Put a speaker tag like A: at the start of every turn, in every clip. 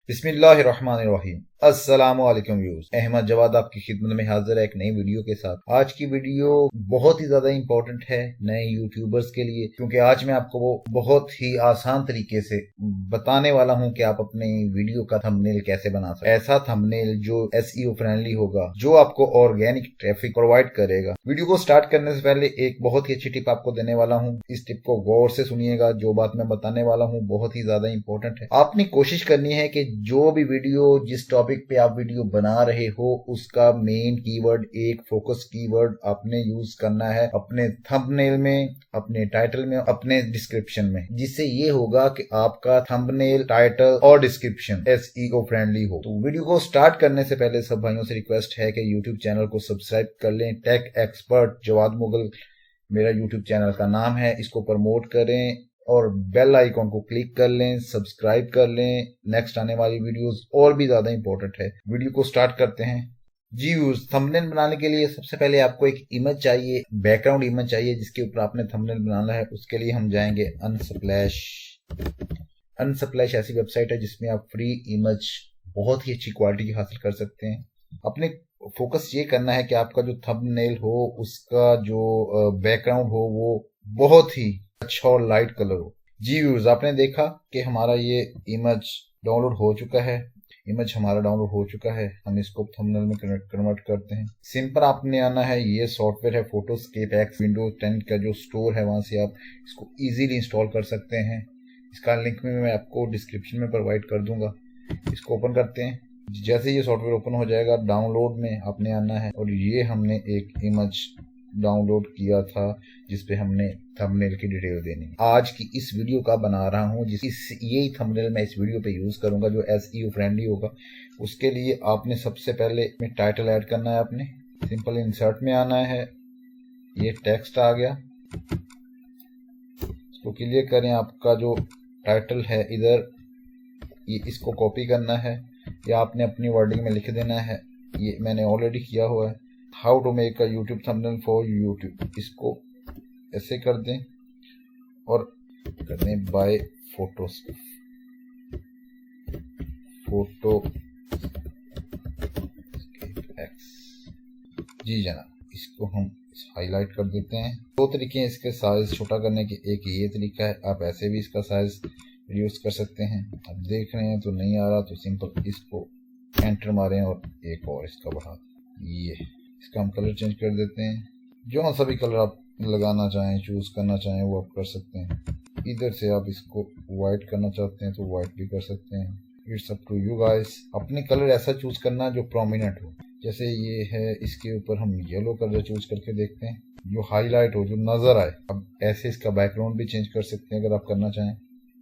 A: बिस्मिल्लाहिर्रहमानिर्रहीम। अस्सलाम वालेकुम व्यूअर्स, अहमद जवाद आपकी खिदमत में हाजिर है एक नई वीडियो के साथ। आज की वीडियो बहुत ही ज्यादा इंपॉर्टेंट है नए यूट्यूबर्स के लिए, क्योंकि आज मैं आपको वो बहुत ही आसान तरीके से बताने वाला हूं कि आप अपनी वीडियो का थंबनेल कैसे बना सकते हैं। ऐसा थंबनेल जो एसईओ फ्रेंडली होगा, जो आपको ऑर्गेनिक ट्रैफिक प्रोवाइड करेगा। वीडियो को स्टार्ट करने से पहले एक बहुत ही अच्छी टिप आपको देने वाला हूं। इस टिप को गौर से सुनिएगा, जो बात मैं बताने वाला हूं बहुत ही ज्यादा इंपॉर्टेंट है। आपने कोशिश करनी है कि जो भी वीडियो, जिस टॉपिक पे आप वीडियो बना रहे हो, उसका मेन कीवर्ड, एक फोकस कीवर्ड आपने यूज करना है अपने थंबनेल में, अपने टाइटल में, अपने डिस्क्रिप्शन में, जिससे ये होगा कि आपका थंबनेल, टाइटल और डिस्क्रिप्शन एसईओ फ्रेंडली हो। तो वीडियो को स्टार्ट करने से पहले सब भाइयों से रिक्वेस्ट है कि यूट्यूब चैनल को सब्सक्राइब कर लें। टेक एक्सपर्ट जवाद मुगल मेरा यूट्यूब चैनल का नाम है, इसको प्रमोट करें और बेल आइकॉन को क्लिक कर लें, सब्सक्राइब कर लें। नेक्स्ट आने वाली वीडियोस और भी ज्यादा इंपॉर्टेंट है। वीडियो को स्टार्ट करते हैं जी। यूज थंबनेल बनाने के लिए सबसे पहले आपको एक इमेज चाहिए, बैकग्राउंड इमेज चाहिए, जिसके ऊपर आपने थंबनेल बनाना है। उसके लिए हम जाएंगे अनस्प्लैश। अनस्प्लैश ऐसी वेबसाइट है जिसमें आप फ्री इमेज बहुत ही अच्छी क्वालिटी की हासिल कर सकते हैं। अपने फोकस ये करना है कि आपका जो थंबनेल हो, उसका जो बैकग्राउंड हो, वो बहुत ही अच्छा और लाइट कलर हो। जी व्यूअर्स, आपने देखा कि हमारा ये इमेज डाउनलोड हो चुका है। इमेज हमारा डाउनलोड हो चुका है। हम इसको थंबनेल में कन्वर्ट करते हैं। सिंपल आपने आना है, ये सॉफ्टवेयर है फोटोस्केप एक्स, विंडोज 10 का जो स्टोर है, वहां से आप इसको इजीली इंस्टॉल कर सकते हैं। इसका लिंक में मैं आपको डिस्क्रिप्शन में प्रोवाइड कर दूंगा। इसको ओपन करते हैं। जैसे ये सॉफ्टवेयर ओपन हो जाएगा, डाउनलोड में आपने आना है और ये हमने एक इमेज डाउनलोड किया था जिसपे हमने थंबनेल की डिटेल देनी। आज की इस वीडियो का बना रहा हूँ, यही थंबनेल मैं इस वीडियो पे यूज करूंगा जो एसईओ फ्रेंडली होगा। उसके लिए आपने सबसे पहले टाइटल ऐड करना है। आपने सिंपल इंसर्ट में आना है, ये टेक्स्ट आ गया, इसको क्लियर करें। आपका जो टाइटल है इधर, ये इसको कॉपी करना है या आपने अपनी वर्डिंग में लिख देना है। ये मैंने ऑलरेडी किया हुआ है। How to make a YouTube thumbnail for YouTube, इसको ऐसे कर दें और कर दें बाय फोटोस फोटो एक्स। जी जनाब, इसको हम हाईलाइट कर देते हैं। दो तरीके हैं इसके साइज छोटा करने के। एक ये तरीका है, आप ऐसे भी इसका साइज रिड्यूस कर सकते हैं। अब देख रहे हैं तो नहीं आ रहा, तो सिंपल इसको एंटर मारें और एक और इसका बढ़ा। ये इसका हम कलर चेंज कर देते हैं। जो सा भी कलर आप लगाना चाहें, चूज करना चाहें, वो आप कर सकते हैं। इधर से आप इसको वाइट करना चाहते हैं तो वाइट भी कर सकते हैं। It's up to you guys. अपने कलर ऐसा चूज करना जो प्रोमिनेंट हो। जैसे ये है, इसके ऊपर हम येलो कलर चूज करके देखते हैं, जो हाईलाइट हो, जो नजर आए। अब ऐसे इसका बैकग्राउंड भी चेंज कर सकते हैं अगर आप करना चाहें।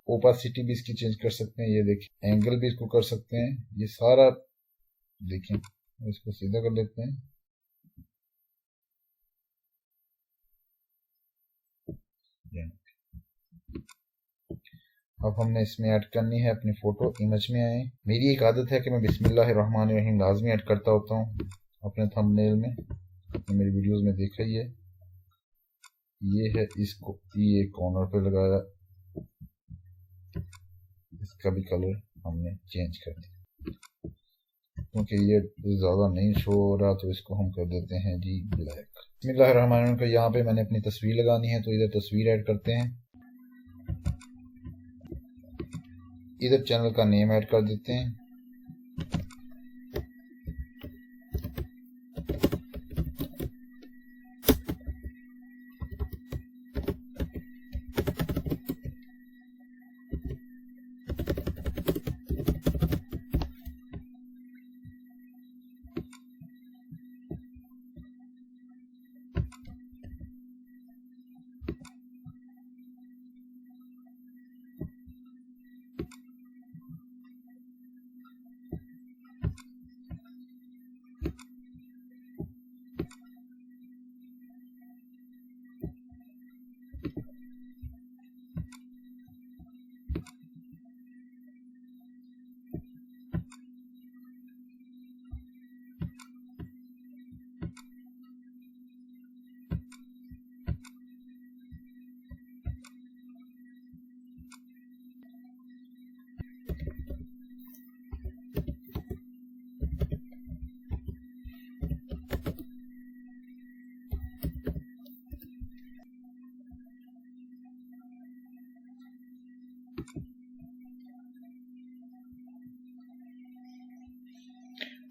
A: ओपासिटी भी इसकी चेंज कर सकते हैं, ये देखिए। एंगल भी इसको कर सकते हैं। ये सारा देखिए, इसको सीधा कर लेते हैं। अब हमने इसमें ऐड करनी है अपनी फोटो। इमेज में आए। मेरी एक आदत है कि मैं बिस्मिल्लाहिर्रहमानिर्रहीम लाजमी ऐड करता होता हूँ अपने थंबनेल में। आपने मेरी वीडियोस में देखा ही है। ये है, इसको ये कॉर्नर पे लगाया। इसका भी कलर हमने चेंज कर दिया क्योंकि ये ज्यादा नहीं शो हो रहा, तो इसको हम कर देते हैं जी ब्लैक। बिस्मिल्लाहिर्रहमानिर्रहीम का यहाँ पे मैंने अपनी तस्वीर लगानी है, तो इधर तस्वीर ऐड करते हैं। इधर चैनल का नेम ऐड कर देते हैं।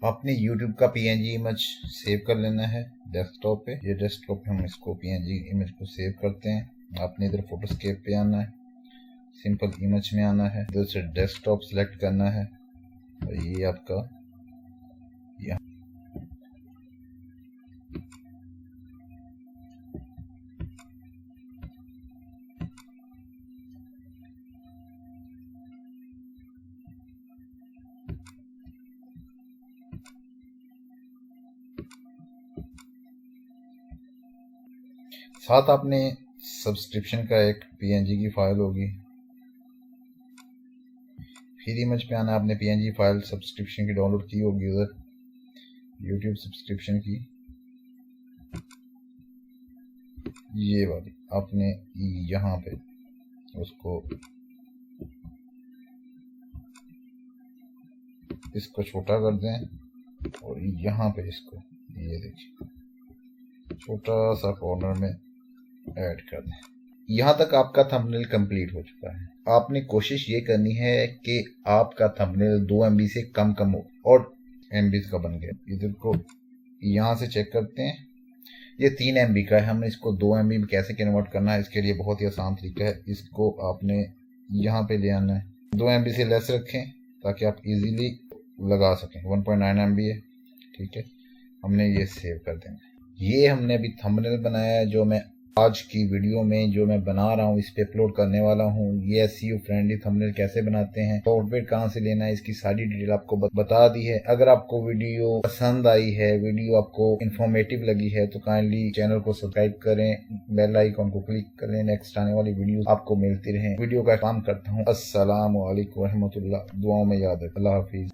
A: आपने YouTube का PNG इमेज सेव कर लेना है डेस्कटॉप पे। ये डेस्कटॉप पे हम इसको PNG इमेज को सेव करते हैं। आपने इधर फोटोस्केप पे आना है, सिंपल इमेज में आना है, इधर से डेस्कटॉप सेलेक्ट करना है और ये आपका यहाँ साथ आपने सब्सक्रिप्शन का एक PNG की फाइल होगी, फिर इमेज पे आना। आपने PNG फाइल सब्सक्रिप्शन की डाउनलोड की होगी उधर YouTube सब्सक्रिप्शन की, ये वाली आपने यहाँ पे उसको इसको छोटा कर दें और यहाँ पे इसको ये देखिए छोटा सा कॉर्नर में ऐड कर दें। यहाँ तक आपका थंबनेल कंप्लीट हो चुका है। आपने कोशिश ये करनी है कि आपका थंबनेल 2 MB से कम हो और MB का बन गया। इधर को यहाँ से चेक करते हैं, ये 3 MB का है। हमने इसको 2 MB में कैसे कन्वर्ट करना है, इसके लिए बहुत ही आसान तरीका है। इसको आपने यहाँ पे ले आना है, 2 MB से लेस रखें ताकि आप इजीली लगा सकें। 1.9 MB है, ठीक है। हमने ये सेव कर देंगे। ये हमने अभी थंबनेल बनाया है जो मैं आज की वीडियो में जो मैं बना रहा हूँ इस पे अपलोड करने वाला हूँ। ये SEO फ्रेंडली थंबनेल कैसे बनाते हैं, सॉफ्टवेयर कहाँ से लेना है, इसकी सारी डिटेल आपको बता दी है। अगर आपको वीडियो पसंद आई है, वीडियो आपको इंफॉर्मेटिव लगी है तो काइंडली चैनल को सब्सक्राइब करें, बेल आइकन को क्लिक करें, नेक्स्ट आने वाली वीडियो आपको मिलती रहे। वीडियो का काम करता हूँ। अस्सलाम वालेकुम रहमतुल्लाह। दुआओं में याद रखें। अल्लाह हाफिज।